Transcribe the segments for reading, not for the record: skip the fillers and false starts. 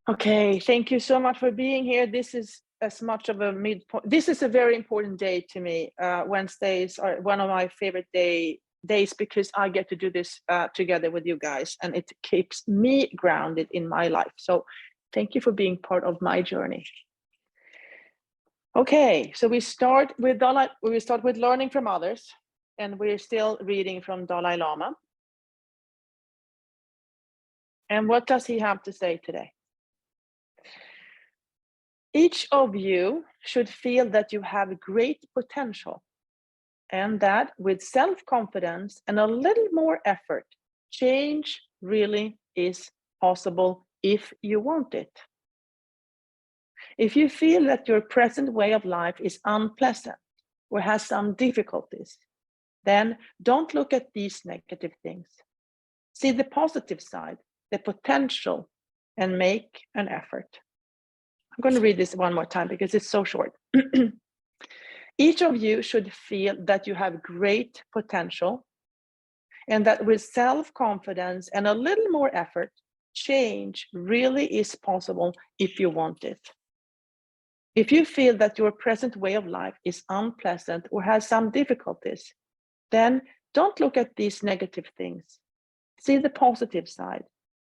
Okay, thank you so much for being here. This is as much of a midpoint. This is a very important day to me. Wednesdays are one of my favorite days because I get to do this together with you guys, and it keeps me grounded in my life. So thank you for being part of my journey. Okay, so we start with learning from others, and we're still reading from Dalai Lama. And what does he have to say today? Each of you should feel that you have great potential, and that with self-confidence and a little more effort, change really is possible if you want it. If you feel that your present way of life is unpleasant or has some difficulties, then don't look at these negative things. See the positive side, the potential, and make an effort. I'm going to read this one more time because it's so short. Each of you should feel that you have great potential, and that with self-confidence and a little more effort, change really is possible if you want it. If you feel that your present way of life is unpleasant or has some difficulties, then don't look at these negative things. See the positive side,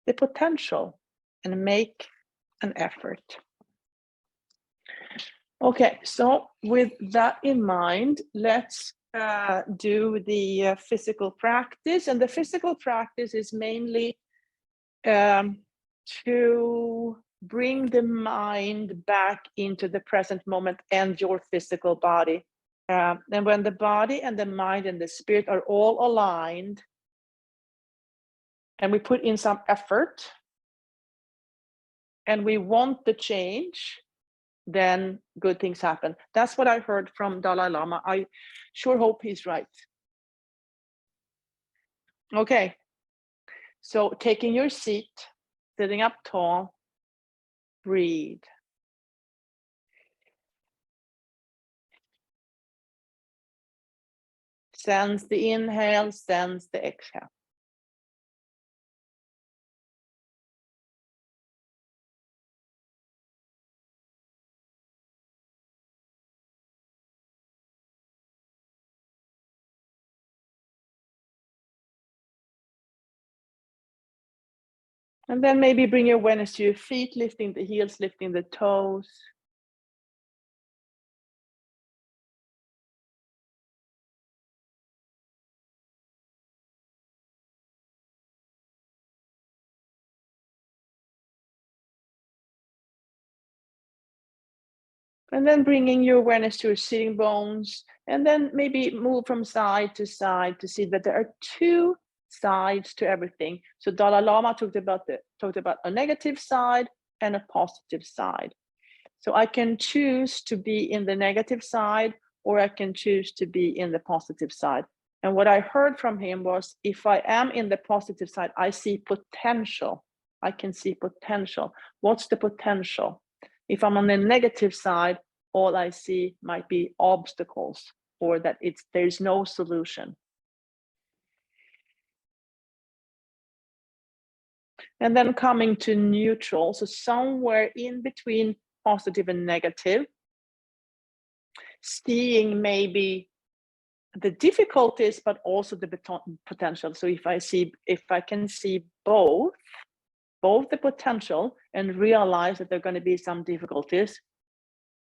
the potential, and make an effort. Okay, so with that in mind, let's do the physical practice. And the physical practice is mainly to bring the mind back into the present moment and your physical body. And when the body and the mind and the spirit are all aligned, and we put in some effort, and we want the change, then good things happen. That's what I heard from Dalai Lama. I sure hope he's right. Okay, so taking your seat, sitting up tall, breathe. Sense the inhale, sense the exhale. And then maybe bring your awareness to your feet, lifting the heels, lifting the toes. And then bringing your awareness to your sitting bones, and then maybe move from side to see that there are two sides to everything. So Dalai Lama talked about a negative side and a positive side. So I can choose to be in the negative side, or I can choose to be in the positive side. And what I heard from him was, if I am in the positive side, I see potential. I can see potential. What's the potential? If I'm on the negative side, all I see might be obstacles, or that there's no solution. And then coming to neutral, so somewhere in between positive and negative, seeing maybe the difficulties, but also the potential. So if I can see both the potential and realize that there are going to be some difficulties,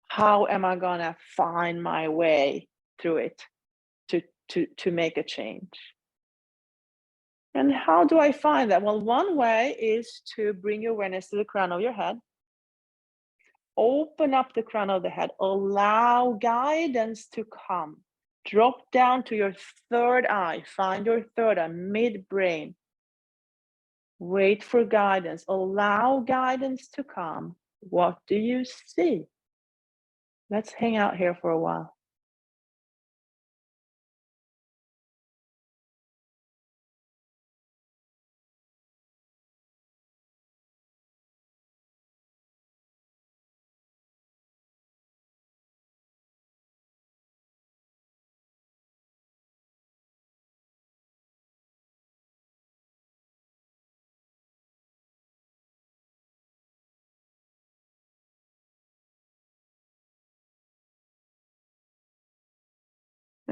how am I going to find my way through it to make a change? And how do I find that? Well, one way is to bring your awareness to the crown of your head. Open up the crown of the head, allow guidance to come. Drop down to your third eye, find your third eye, midbrain. Wait for guidance, allow guidance to come. What do you see? Let's hang out here for a while.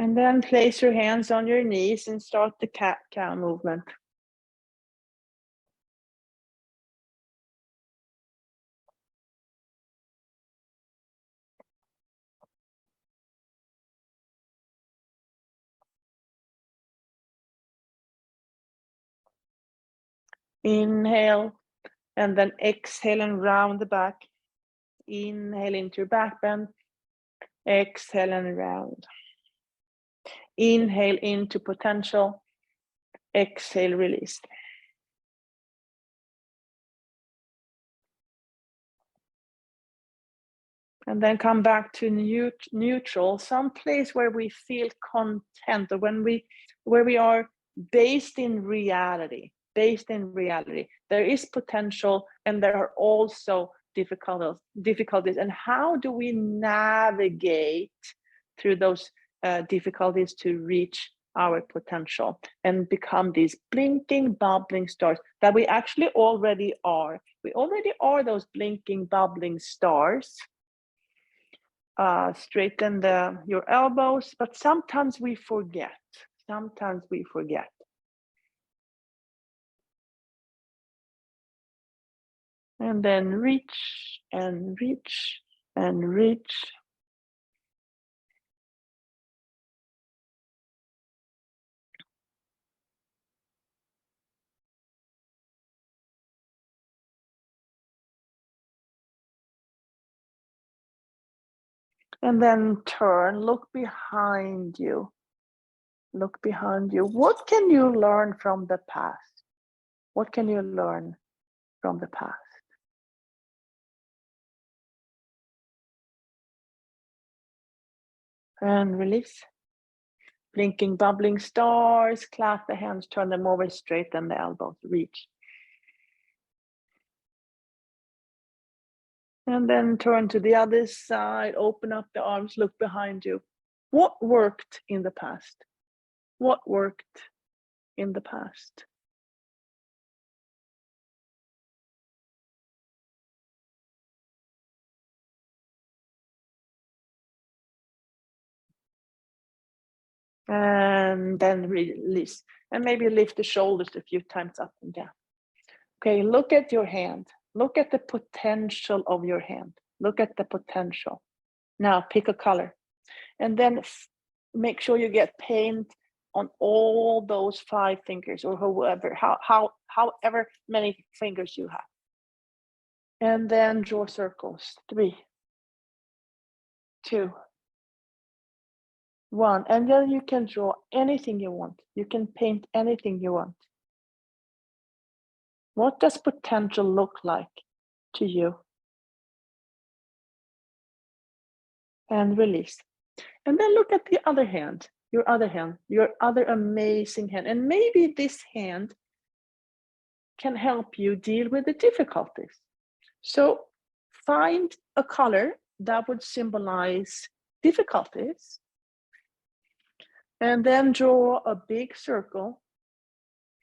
And then place your hands on your knees and start the cat-cow movement. Inhale, and then exhale and round the back. Inhale into your back bend. Exhale and round. Inhale into potential. Exhale, release. And then come back to neutral, some place where we feel content, or where we are based in reality. There is potential and there are also difficulties. And how do we navigate through those difficulties to reach our potential and become these blinking, bubbling stars that we actually already are? We already are those blinking, bubbling stars. Straighten your elbows, but sometimes we forget. And then reach and reach and reach. And then turn, look behind you. What can you learn from the past? What can you learn from the past? And release. Blinking, bubbling stars, clasp the hands, turn them over, straighten the elbows, reach. And then turn to the other side, open up the arms, look behind you. What worked in the past? What worked in the past? And then release. And maybe lift the shoulders a few times up and down. Okay, look at your hand. Look at the potential of your hand. Look at the potential. Now pick a color. And then make sure you get paint on all those 5 fingers, or however many fingers you have. And then draw circles. 3, 2, 1. And then you can draw anything you want. You can paint anything you want. What does potential look like to you? And release. And then look at the other hand, your other amazing hand. And maybe this hand can help you deal with the difficulties. So find a color that would symbolize difficulties. And then draw a big circle.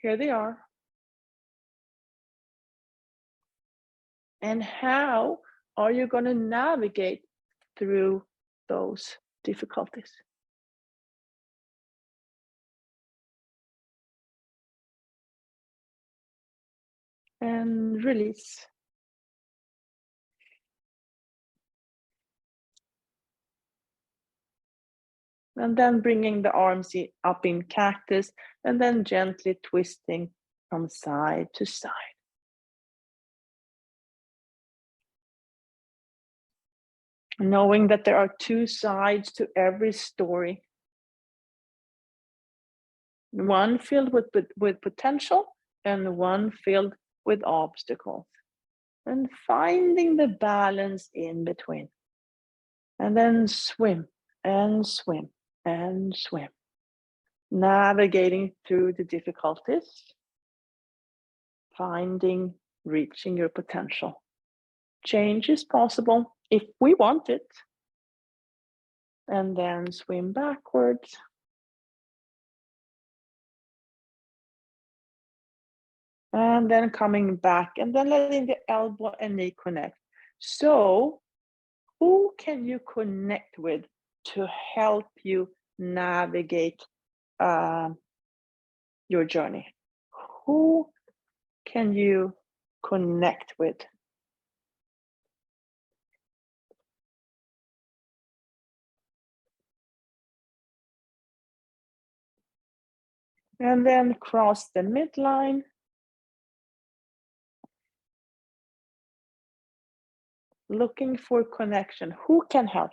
Here they are. And how are you going to navigate through those difficulties? And release. And then bringing the arms up in cactus, and then gently twisting from side to side. Knowing that there are 2 sides to every story. One filled with potential and one filled with obstacles. And finding the balance in between. And then swim and swim and swim. Navigating through the difficulties. Reaching your potential. Change is possible if we want it. And then swim backwards. And then coming back, and then letting the elbow and knee connect. So, who can you connect with to help you navigate your journey? Who can you connect with? And then cross the midline. Looking for connection. Who can help?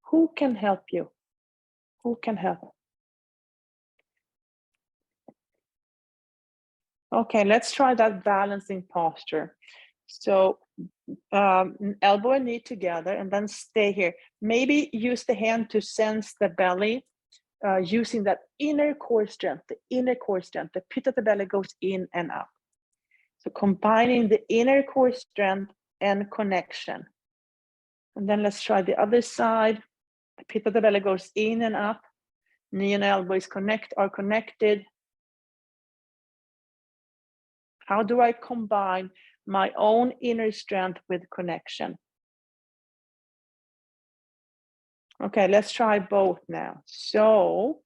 Who can help you? Who can help? Okay, let's try that balancing posture. So elbow and knee together, and then stay here. Maybe use the hand to sense the belly, using that inner core strength, the inner core strength. The pit of the belly goes in and up. So combining the inner core strength and connection. And then let's try the other side. The pit of the belly goes in and up. Knee and elbow are connected. How do I combine my own inner strength with connection? Okay, let's try both now. So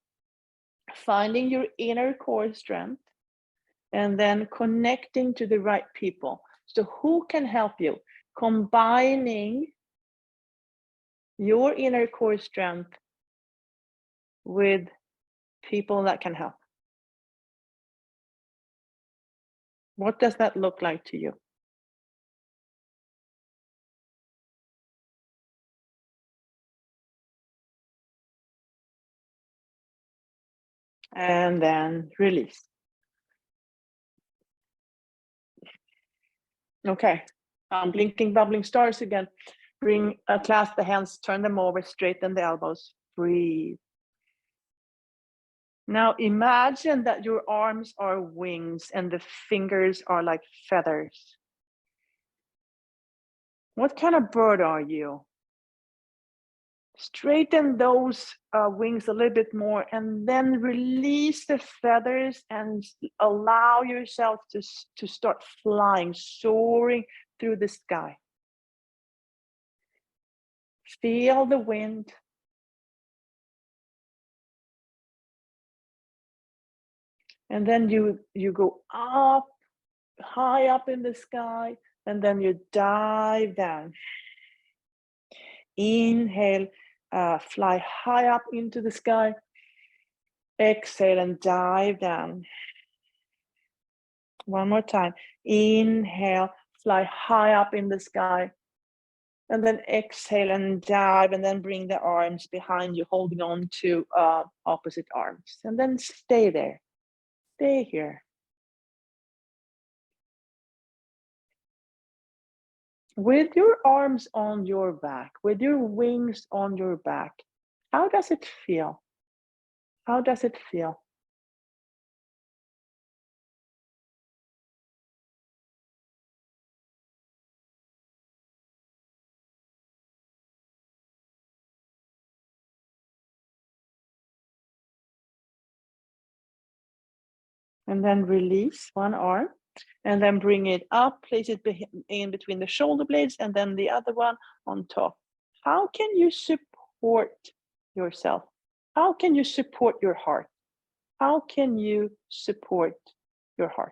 finding your inner core strength and then connecting to the right people. So who can help you? Combining your inner core strength with people that can help. What does that look like to you? And then release. Okay, blinking, bubbling stars again. Clasp the hands, turn them over, straighten the elbows, breathe. Now imagine that your arms are wings and the fingers are like feathers. What kind of bird are you? Straighten those wings a little bit more and then release the feathers and allow yourself to start flying, soaring through the sky. Feel the wind. And then you go up, high up in the sky, and then you dive down. Inhale, fly high up into the sky. Exhale and dive down. One more time. Inhale, fly high up in the sky. And then exhale and dive, and then bring the arms behind you, holding on to opposite arms. And then stay there. Stay here. With your arms on your back, with your wings on your back, how does it feel? How does it feel? And then release one arm, and then bring it up, place it in between the shoulder blades, and then the other one on top. How can you support yourself? How can you support your heart? How can you support your heart?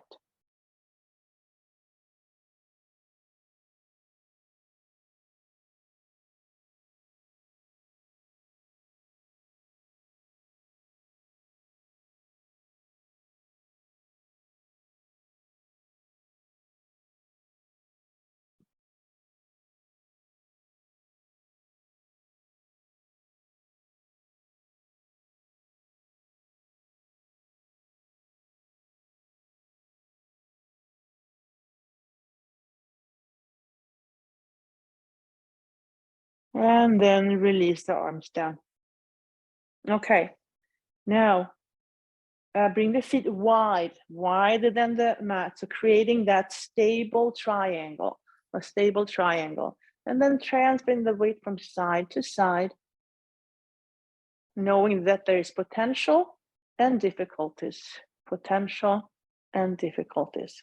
And then release the arms down. Okay, now bring the feet wide, wider than the mat. So creating that stable triangle, a stable triangle. And then transferring the weight from side to side, knowing that there is potential and difficulties, potential and difficulties.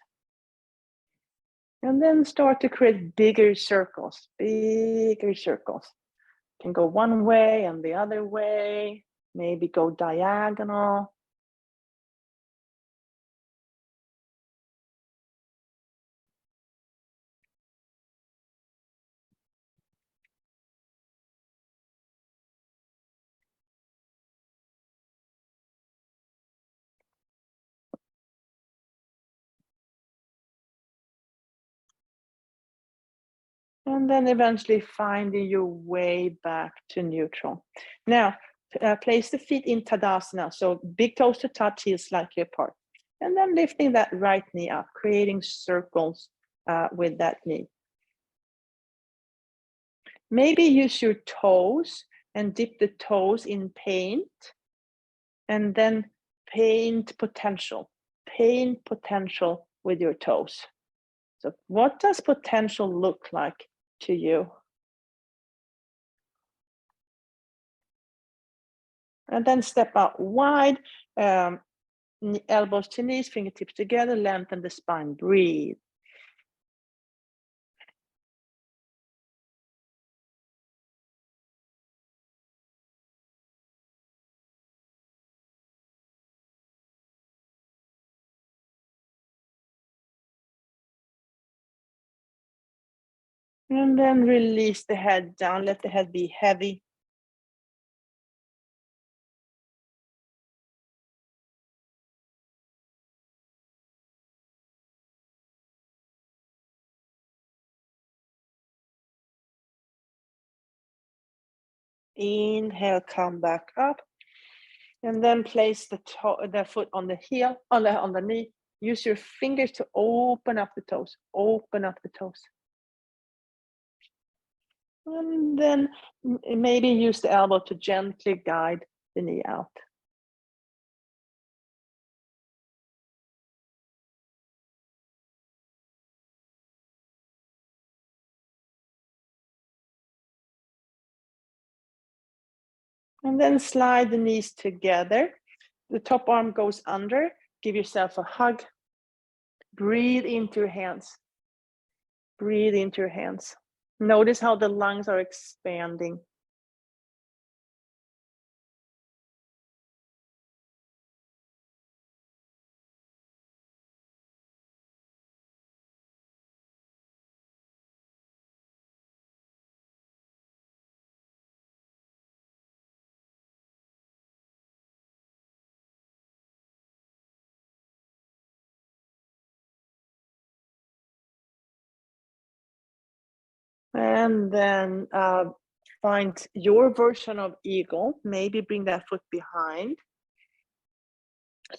And then start to create bigger circles, bigger circles. Can go one way and the other way. Maybe go diagonal. And then eventually finding your way back to neutral. Now, place the feet in Tadasana. So big toes to touch, heels slightly apart. And then lifting that right knee up, creating circles with that knee. Maybe use your toes and dip the toes in paint. And then paint potential with your toes. So what does potential look like to you? And then step out wide, elbows to knees, fingertips together, lengthen the spine, breathe. And then release the head down, let the head be heavy. Inhale, come back up. And then place the foot on the heel, on the knee. Use your fingers to open up the toes, open up the toes. And then maybe use the elbow to gently guide the knee out. And then slide the knees together. The top arm goes under. Give yourself a hug. Breathe into your hands. Breathe into your hands. Notice how the lungs are expanding. And then find your version of eagle. Maybe bring that foot behind.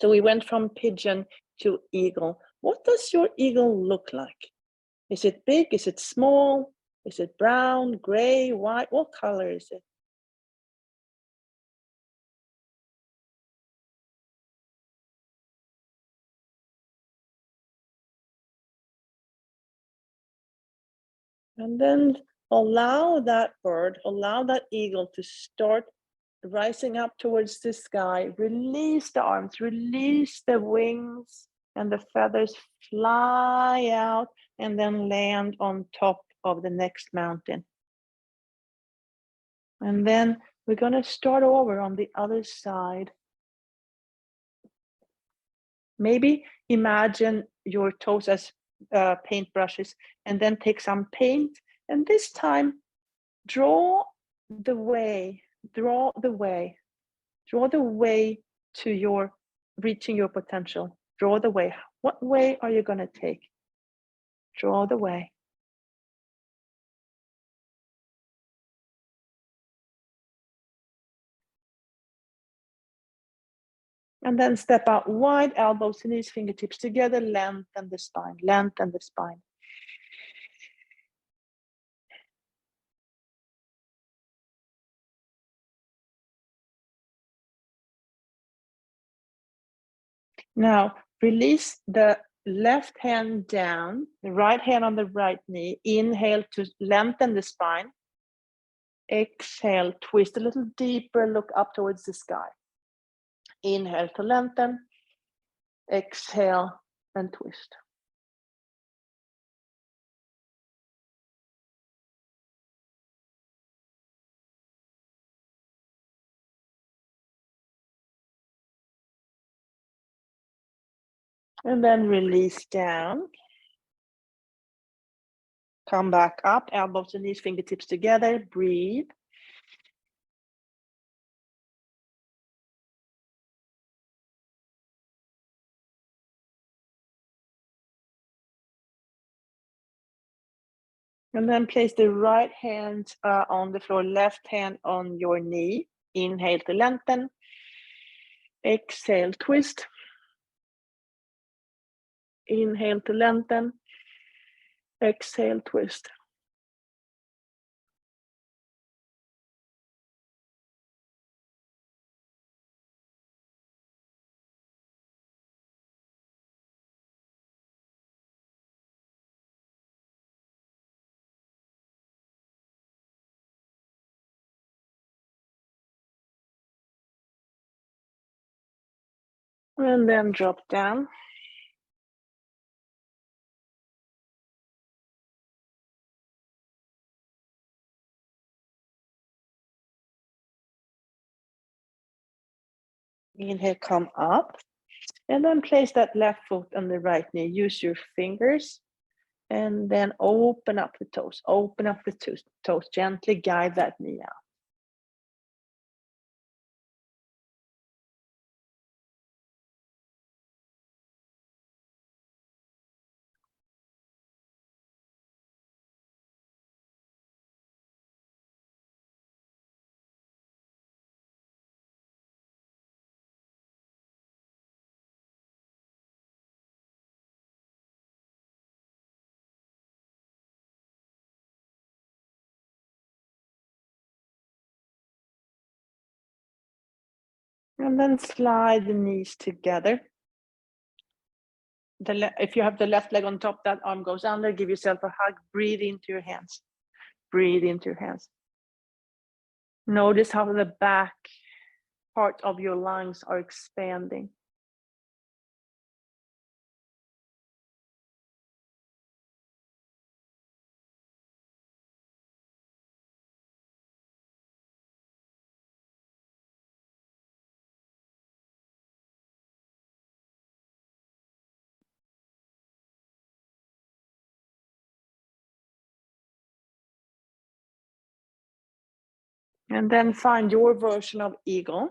So we went from pigeon to eagle. What does your eagle look like? Is it big? Is it small? Is it brown, gray, white? What color is it? And then allow that bird, allow that eagle to start rising up towards the sky. Release the arms, release the wings, and the feathers fly out and then land on top of the next mountain. And then we're going to start over on the other side. Maybe imagine your toes as paint brushes, and then take some paint, and this time draw the way to your reaching your potential. Draw the way. What way are you going to take? Draw the way. And then step out wide, elbows to knees, fingertips together, lengthen the spine, lengthen the spine. Now, release the left hand down, the right hand on the right knee. Inhale to lengthen the spine. Exhale, twist a little deeper, look up towards the sky. Inhale to lengthen. Exhale and twist. And then release down. Come back up, elbows and knees, fingertips together, breathe. And then place the right hand on the floor, left hand on your knee. Inhale to lengthen. Exhale, twist. Inhale to lengthen. Exhale, twist. And then drop down. Inhale, come up. And then place that left foot on the right knee. Use your fingers. And then open up the toes. Open up the toes. Gently guide that knee out. And then slide the knees together. If you have the left leg on top, that arm goes under. Give yourself a hug. Breathe into your hands. Breathe into your hands. Notice how the back part of your lungs are expanding. And then find your version of eagle.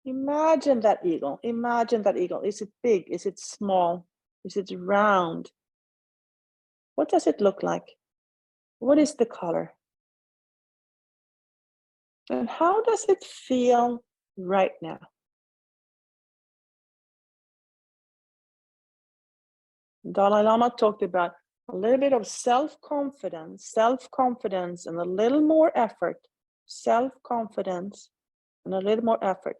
Imagine that eagle. Imagine that eagle. Is it big? Is it small? Is it round? What does it look like? What is the color? And how does it feel right now? Dalai Lama talked about a little bit of self-confidence, and a little more effort. Self-confidence and a little more effort.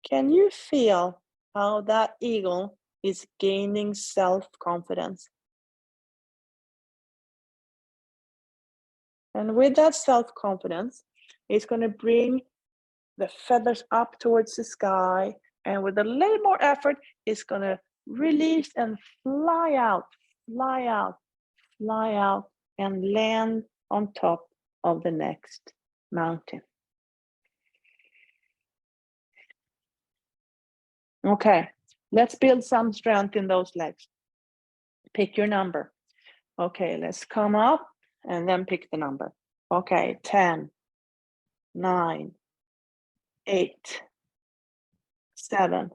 Can you feel how that eagle is gaining self-confidence? And with that self-confidence, it's going to bring the feathers up towards the sky. And with a little more effort, it's going to release and fly out, fly out, fly out, and land on top of the next mountain. Okay, let's build some strength in those legs. Pick your number. Okay, let's come up and then pick the number. Okay, 10, 9, 8, 7,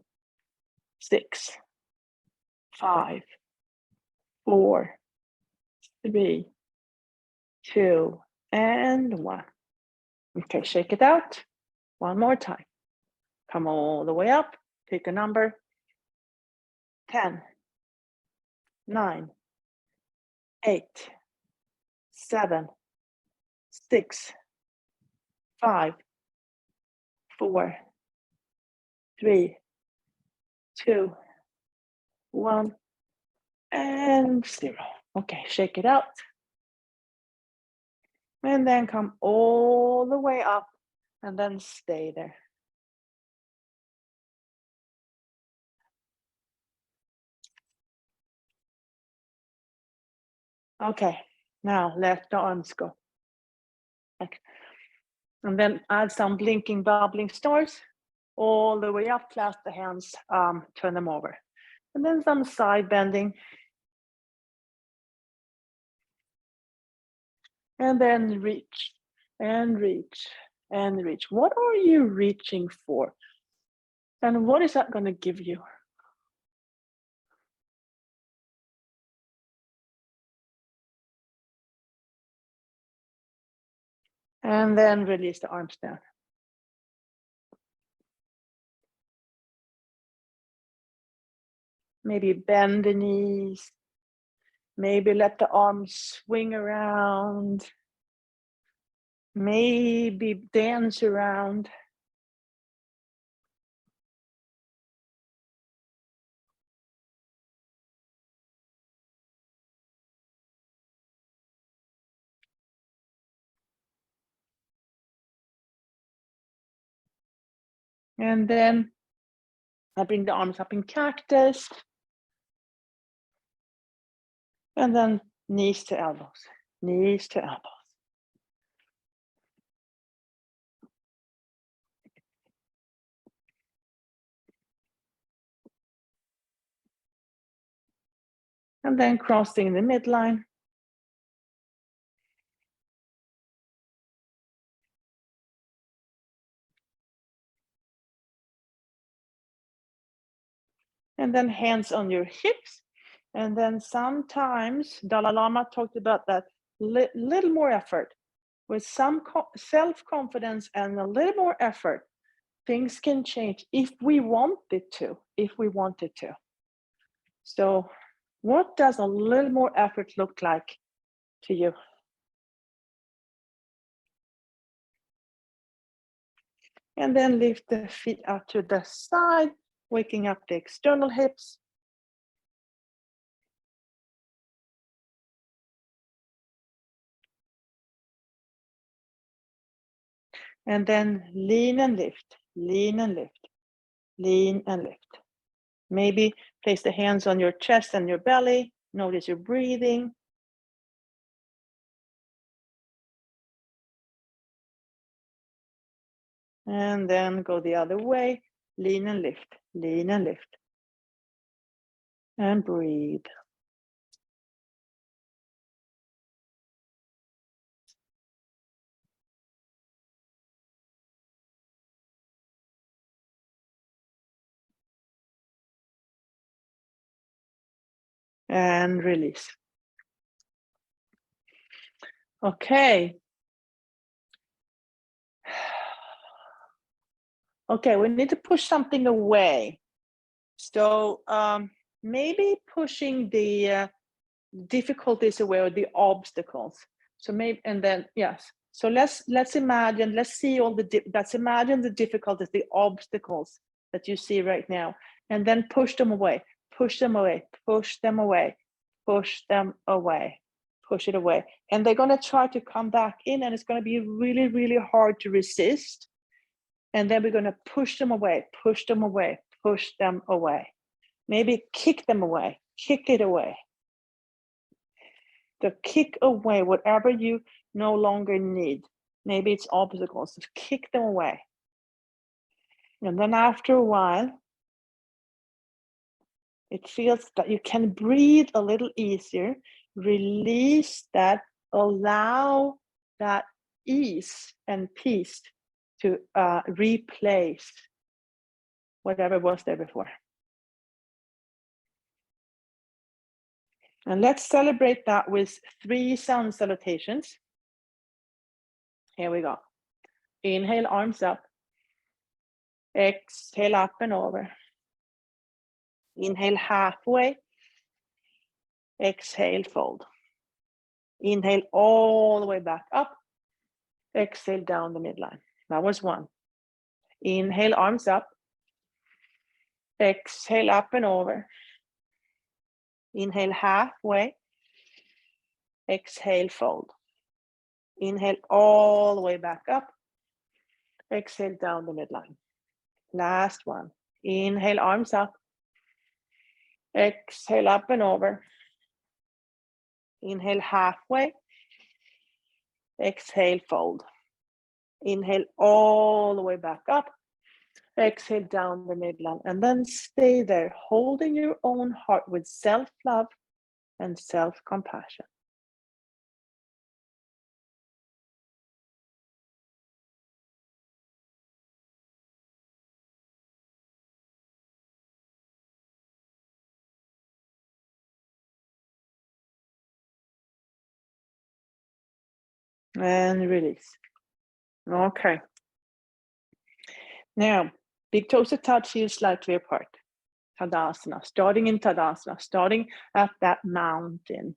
6, 5, 4, 3, 2, and 1. Okay, shake it out. One more time. Come all the way up. Pick a number. 10, 9, 8, 7, 6, 5, 4, 3, 2, 1, and 0. Okay, shake it out. And then come all the way up and then stay there. Okay, now let the arms go. Okay. And then add some blinking, bubbling stars all the way up, clasp the hands, turn them over. And then some side bending. And then reach and reach and reach. What are you reaching for? And what is that going to give you? And then release the arms down. Maybe bend the knees. Maybe let the arms swing around. Maybe dance around. And then I bring the arms up in cactus. And then knees to elbows, knees to elbows. And then crossing the midline. And then hands on your hips. And then sometimes Dalai Lama talked about that little more effort. With some self-confidence and a little more effort, things can change if we wanted to, So what does a little more effort look like to you? And then lift the feet out to the side, waking up the external hips. And then lean and lift, lean and lift, lean and lift. Maybe place the hands on your chest and your belly. Notice your breathing. And then go the other way. Lean and lift, lean and lift. And breathe. And release. Okay. Okay, we need to push something away. So maybe pushing the difficulties away or the obstacles. So maybe, and then, yes. So let's imagine, let's imagine the difficulties, the obstacles that you see right now, and then push them away, push them away, push them away, push them away, push it away. And they're going to try to come back in, and it's going to be really, really hard to resist. And then we're going to push them away, push them away, push them away. Maybe kick them away, kick it away. To kick away whatever you no longer need. Maybe it's obstacles, just kick them away. And then after a while, it feels that you can breathe a little easier, release that, allow that ease and peace to replace whatever was there before. And let's celebrate that with 3 sun salutations. Here we go. Inhale, arms up. Exhale, up and over. Inhale halfway. Exhale, fold. Inhale all the way back up. Exhale down the midline. That was 1. Inhale, arms up. Exhale, up and over. Inhale halfway. Exhale, fold. Inhale all the way back up. Exhale down the midline. Last one. Inhale, arms up. Exhale, up and over. Inhale halfway. Exhale, fold. Inhale all the way back up. Exhale down the midline, and then stay there, holding your own heart with self-love and self-compassion. And release. Okay. Now, big toes to touch, heels slightly apart. Tadasana, starting in Tadasana, starting at that mountain.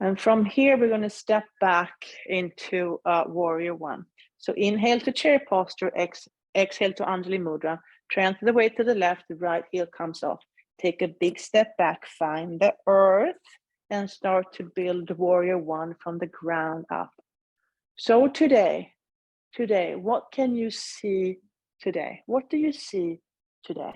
And from here, we're going to step back into Warrior One. So inhale to chair posture, exhale to Anjali Mudra. Transfer the weight to the left, the right heel comes off. Take a big step back, find the earth, and start to build Warrior One from the ground up. So today, what can you see today? What do you see today?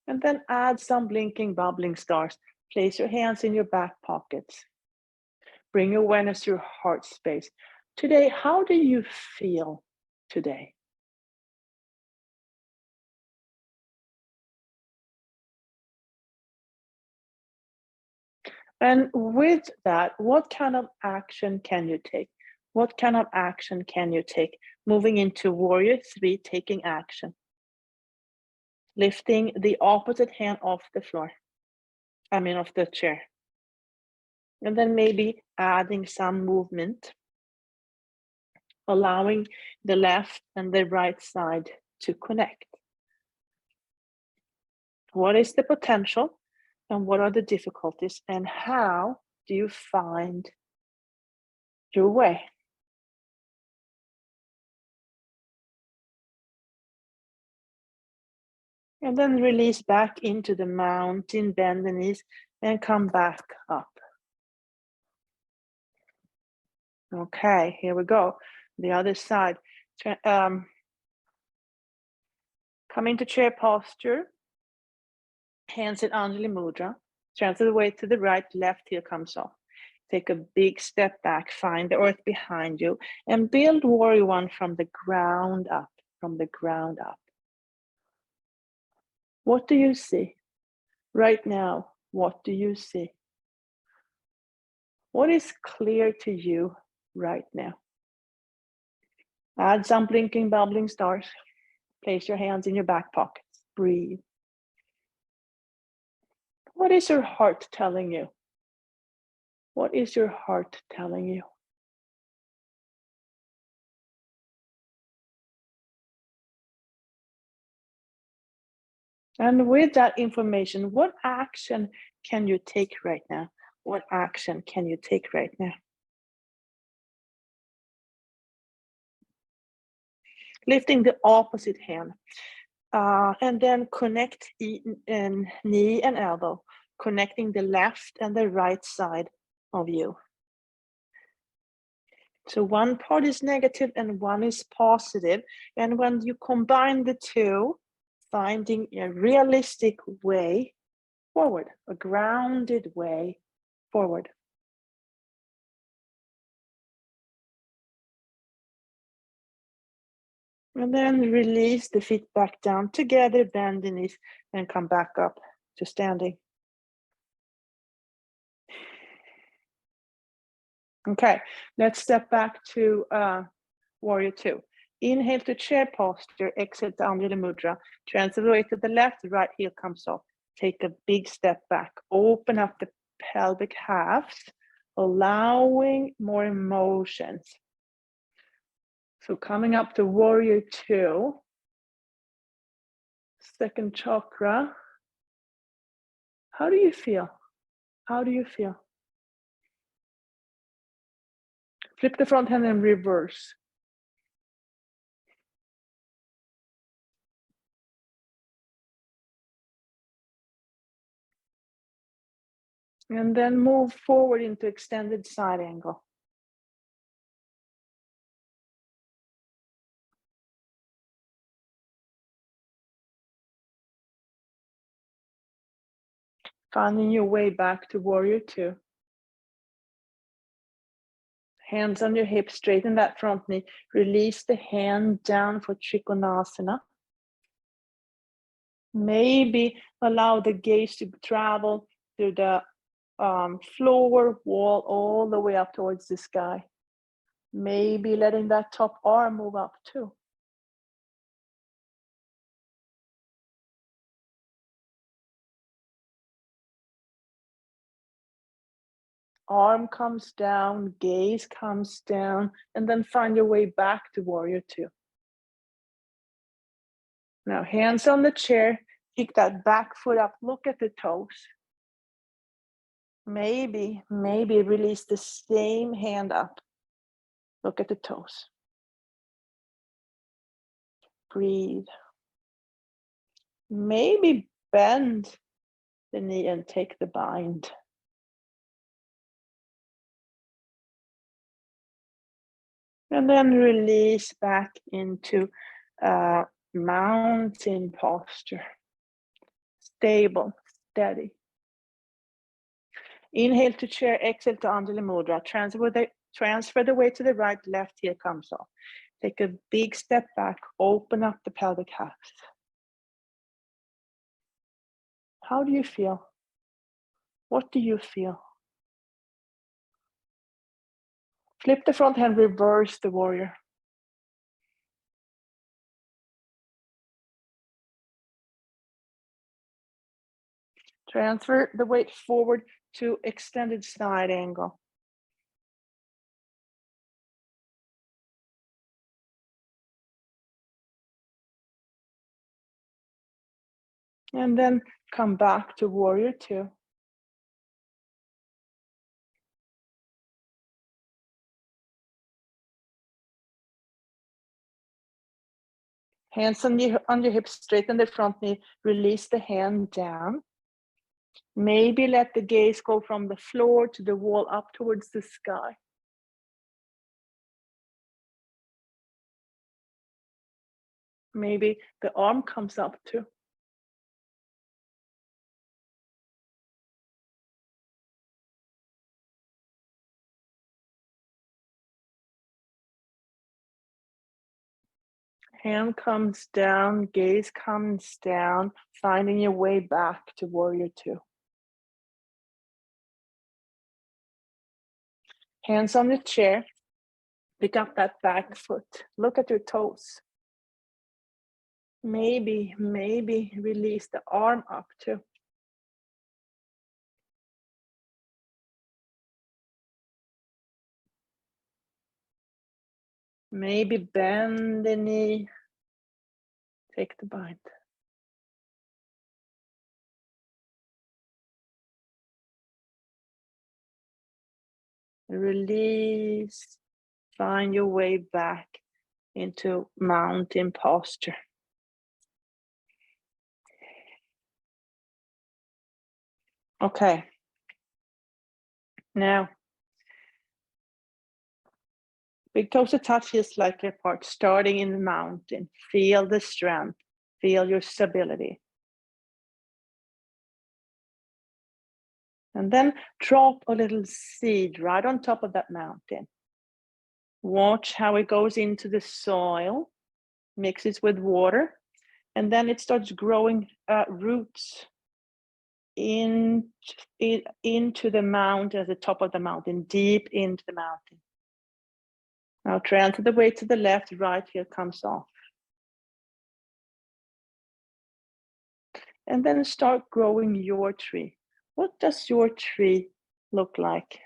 And then add some blinking, bubbling stars. Place your hands in your back pockets. Bring awareness to your heart space. Today, how do you feel today? And with that, what kind of action can you take? What kind of action can you take? Moving into Warrior Three, taking action. Lifting the opposite hand off the floor. Off the chair. And then maybe adding some movement, allowing the left and the right side to connect. What is the potential and what are the difficulties, and how do you find your way? And then release back into the mountain, bend the knees, and come back up. Okay, here we go. The other side. Come into chair posture. Hands in Anjali Mudra. Transfer the weight to the right, left heel comes off. Take a big step back, find the earth behind you, and build Warrior One from the ground up, from the ground up. What do you see? Right now, what do you see? What is clear to you right now? Add some blinking, bubbling stars. Place your hands in your back pockets. Breathe. What is your heart telling you? What is your heart telling you? And with that information, what action can you take right now? What action can you take right now? Lifting the opposite hand. And then connect knee and elbow, connecting the left and the right side of you. So one part is negative and one is positive. And when you combine the two, finding a realistic way forward, a grounded way forward. And then release the feet back down together, bend the knees, and come back up to standing. Okay, let's step back to Warrior Two. Inhale to chair posture, exhale to Anjali Mudra. Transfer the weight to the left, right heel comes off. Take a big step back. Open up the pelvic halves, allowing more emotions. So coming up to Warrior Two, second chakra. How do you feel? How do you feel? Flip the front hand and reverse. And then move forward into extended side angle. Finding your way back to Warrior Two. Hands on your hips, straighten that front knee. Release the hand down for Trikonasana. Maybe allow the gaze to travel through the floor, wall, all the way up towards the sky. Maybe letting that top arm move up too. Arm comes down, gaze comes down, and then find your way back to warrior two. Now, hands on the chair, kick that back foot up, look at the toes. Maybe release the same hand up. Look at the toes. Breathe. Maybe bend the knee and take the bind. And then release back into mountain posture. Stable, steady. Inhale to chair, exhale to Anjali Mudra. Transfer the weight to the right, left heel comes off. Take a big step back, open up the pelvic halves. How do you feel? What do you feel? Flip the front hand, reverse the warrior. Transfer the weight forward to extended side angle. And then come back to warrior two. Hands on your hips, straighten the front knee, release the hand down. Maybe let the gaze go from the floor to the wall up towards the sky. Maybe the arm comes up too. Hand comes down, gaze comes down, finding your way back to warrior two. Hands on the chair, pick up that back foot, look at your toes. Maybe release the arm up too. Maybe bend the knee, take the bind. Release, find your way back into mountain posture. Okay. Now, big toes to touch heel slightly apart, starting in the mountain. Feel the strength, feel your stability. And then drop a little seed right on top of that mountain. Watch how it goes into the soil, mixes with water, and then it starts growing roots into the mountain, at the top of the mountain, deep into the mountain. Now transfer the weight to the left, right heel comes off. And then start growing your tree. What does your tree look like?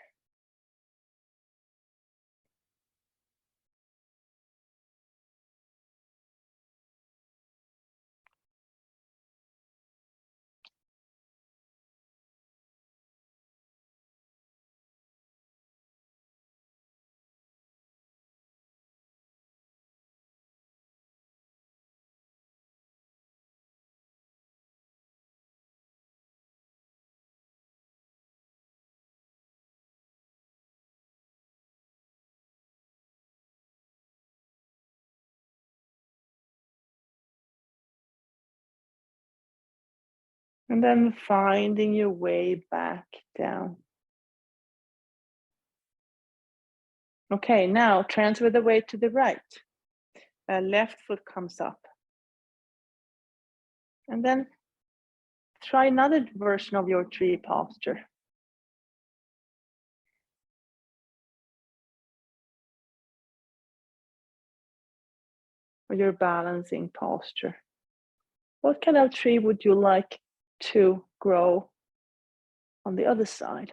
And then finding your way back down. Okay, now transfer the weight to the right. Left foot comes up. And then try another version of your tree posture. Or your balancing posture. What kind of tree would you like to grow on the other side?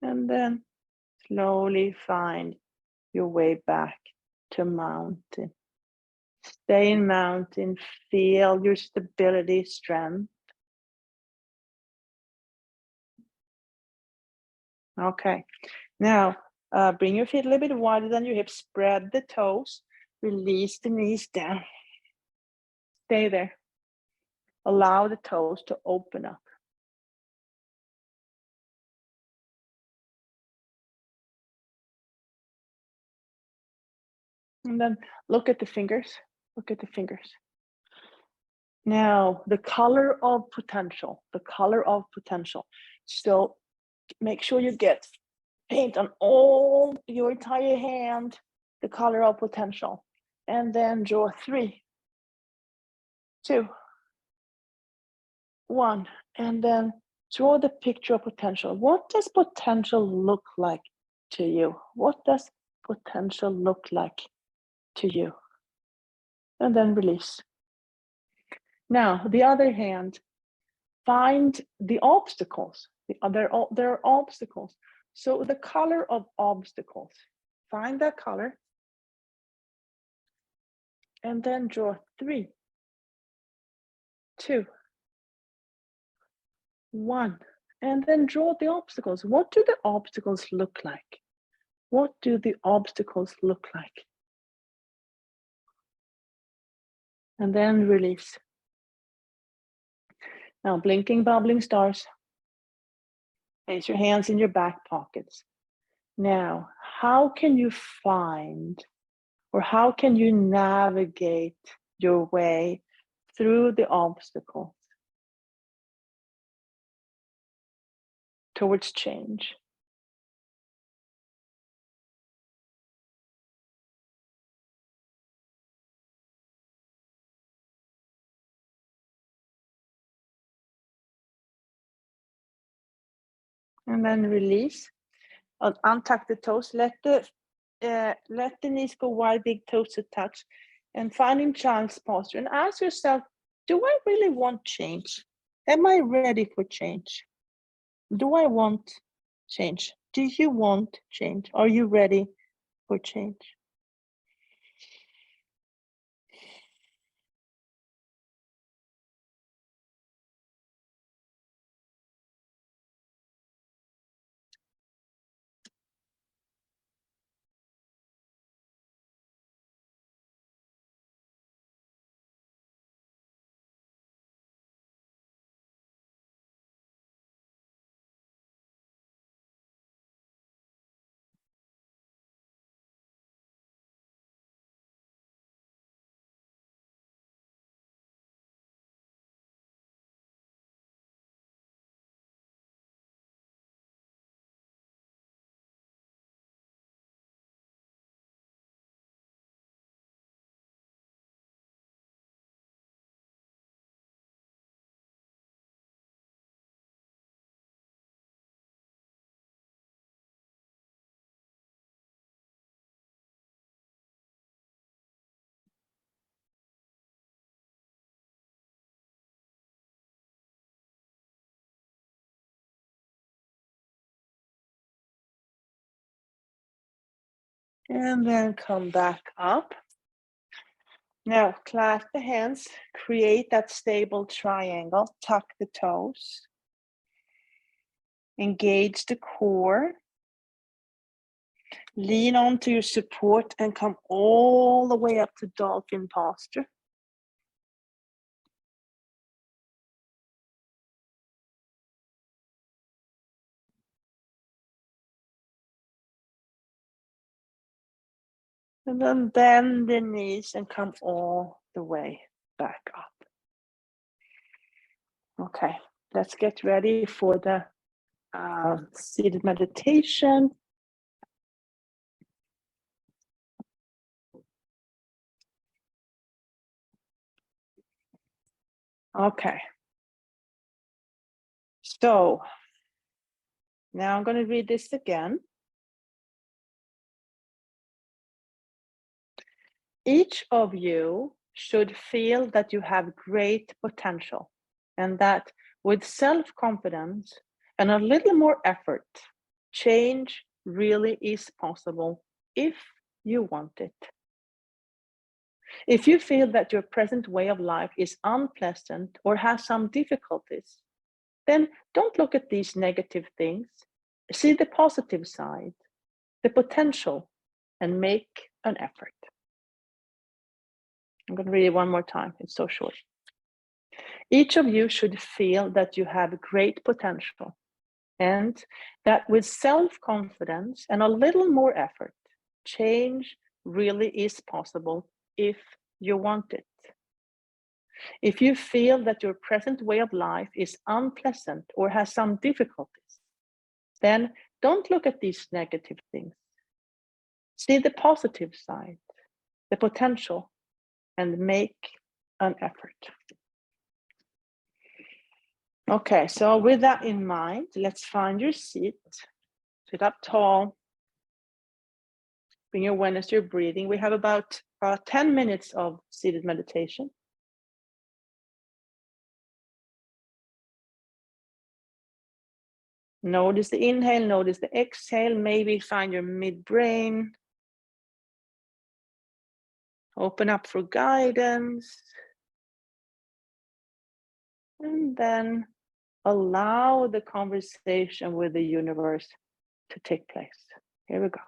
And then slowly find your way back to mountain. Stay in mountain, feel your stability, strength. Okay, now bring your feet a little bit wider than your hips, spread the toes, release the knees down. Stay there. Allow the toes to open up. And then look at the fingers. Look at the fingers. Now, the color of potential, the color of potential. So make sure you get paint on all your entire hand, the color of potential. And then draw 3, 2, 1. And then draw the picture of potential. What does potential look like to you? What does potential look like to you? And then release. Now, the other hand, find the obstacles. There are obstacles. So the color of obstacles, find that color and then draw 3, 2, 1, and then draw the obstacles. What do the obstacles look like? What do the obstacles look like? And then release. Now, blinking, bubbling stars. Place your hands in your back pockets. Now, how can you find or how can you navigate your way through the obstacles towards change? And then release. Untuck the toes. Let the knees go wide, big toes to touch, and finding child's posture. And ask yourself, do I really want change? Am I ready for change? Do I want change? Do you want change? Are you ready for change? And then come back up. Now, clasp the hands, create that stable triangle, tuck the toes, engage the core, lean onto your support and come all the way up to dolphin posture. And then bend the knees and come all the way back up. Okay, let's get ready for the seated meditation. Okay. So now I'm going to read this again. Each of you should feel that you have great potential and that with self-confidence and a little more effort, change really is possible if you want it. If you feel that your present way of life is unpleasant or has some difficulties, then don't look at these negative things. See the positive side, the potential, and make an effort. I'm going to read it one more time. It's so short. Each of you should feel that you have great potential and that with self-confidence and a little more effort, change really is possible if you want it. If you feel that your present way of life is unpleasant or has some difficulties, then don't look at these negative things. See the positive side, the potential, and make an effort. Okay, so with that in mind, let's find your seat. Sit up tall. Bring your awareness to your breathing. We have about 10 minutes of seated meditation. Notice the inhale, notice the exhale. Maybe find your midbrain. Open up for guidance. And then allow the conversation with the universe to take place. Here we go.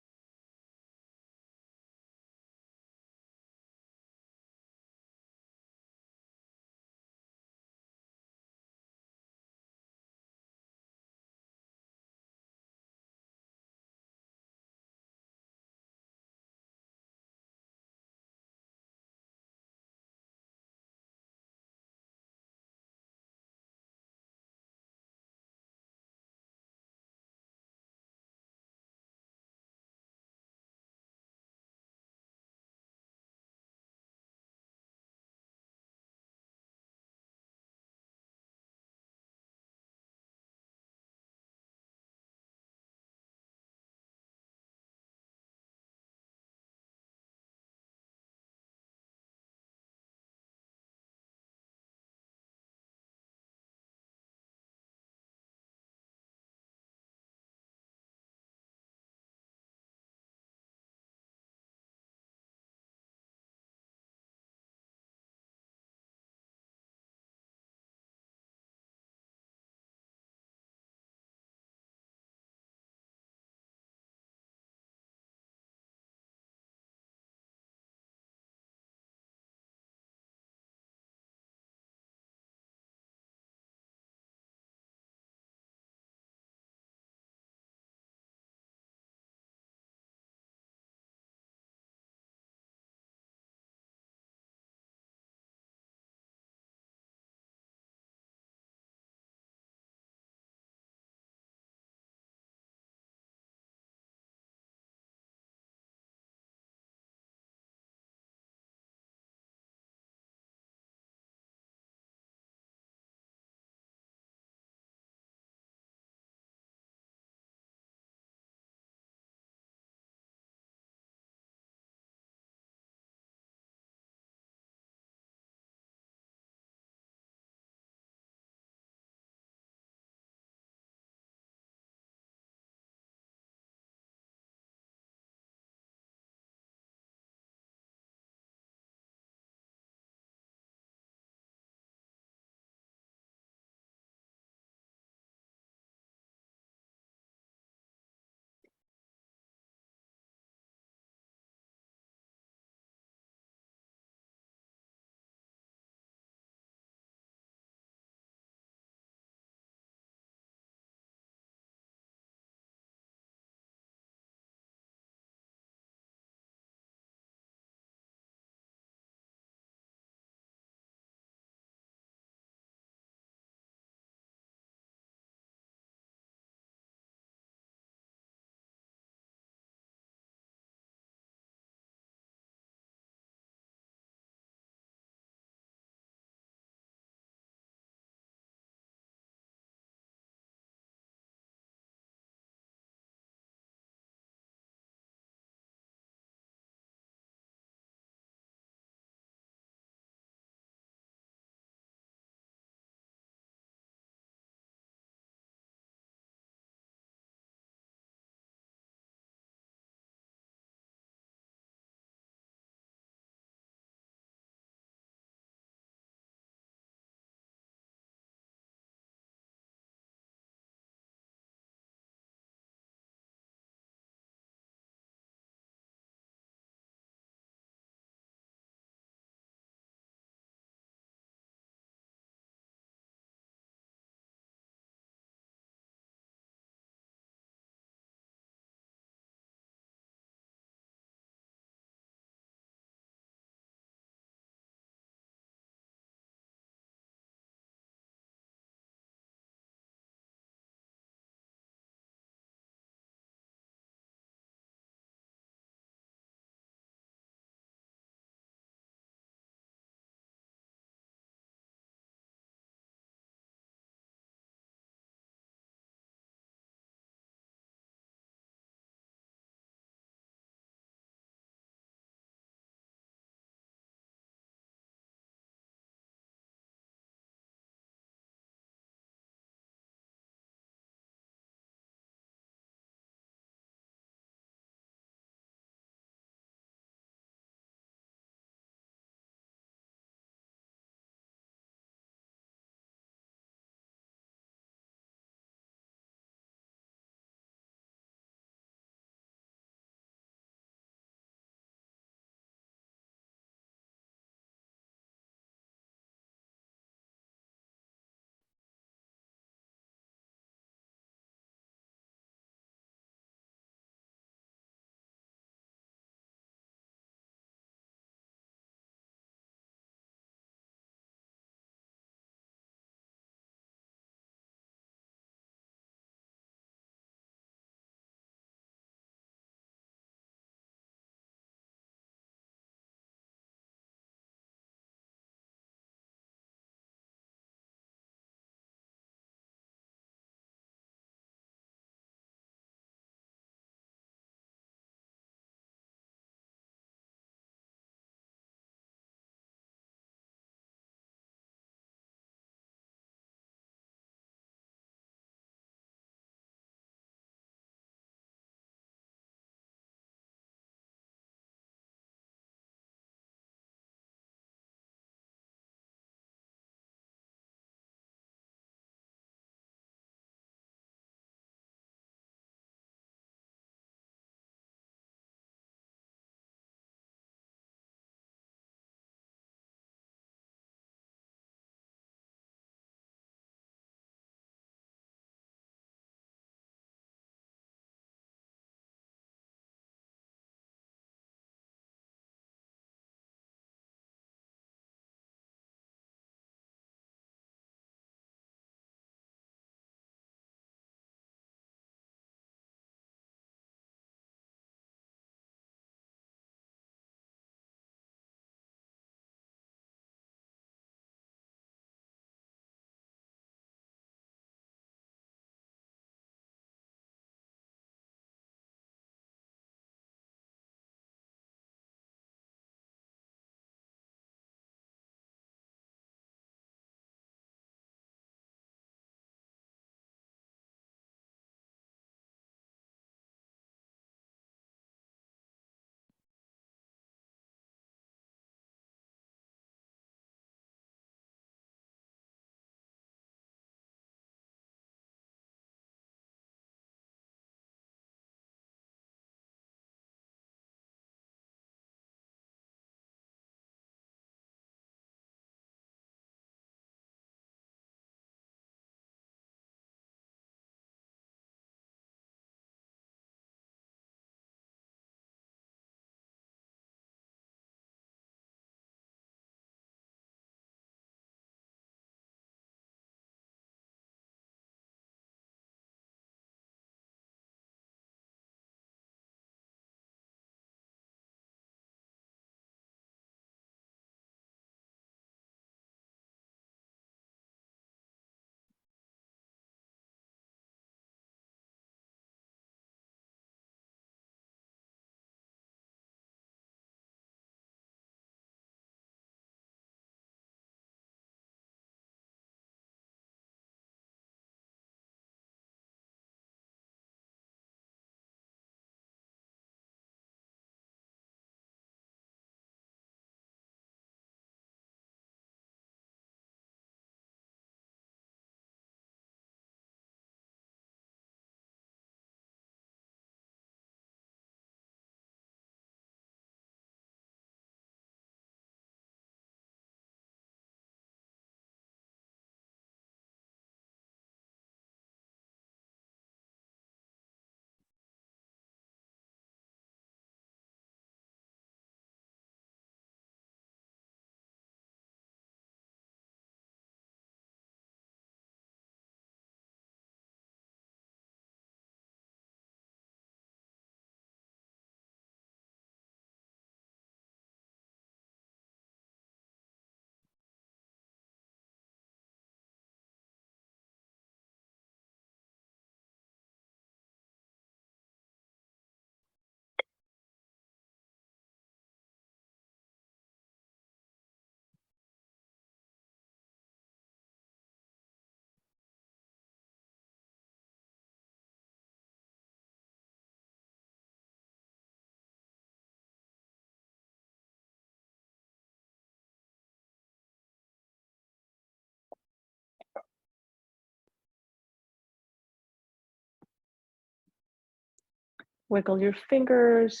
Wiggle your fingers,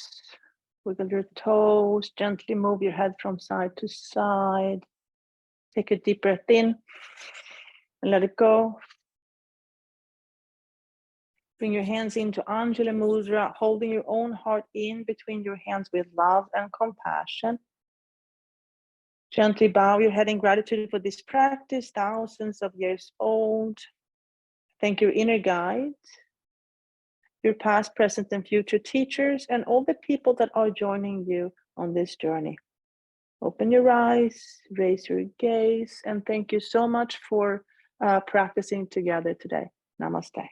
wiggle your toes, gently move your head from side to side. Take a deep breath in and let it go. Bring your hands into Anjali Mudra, holding your own heart in between your hands with love and compassion. Gently bow your head in gratitude for this practice, thousands of years old. Thank your inner guides, your past, present, and future teachers, and all the people that are joining you on this journey. Open your eyes, raise your gaze, and thank you so much for practicing together today. Namaste.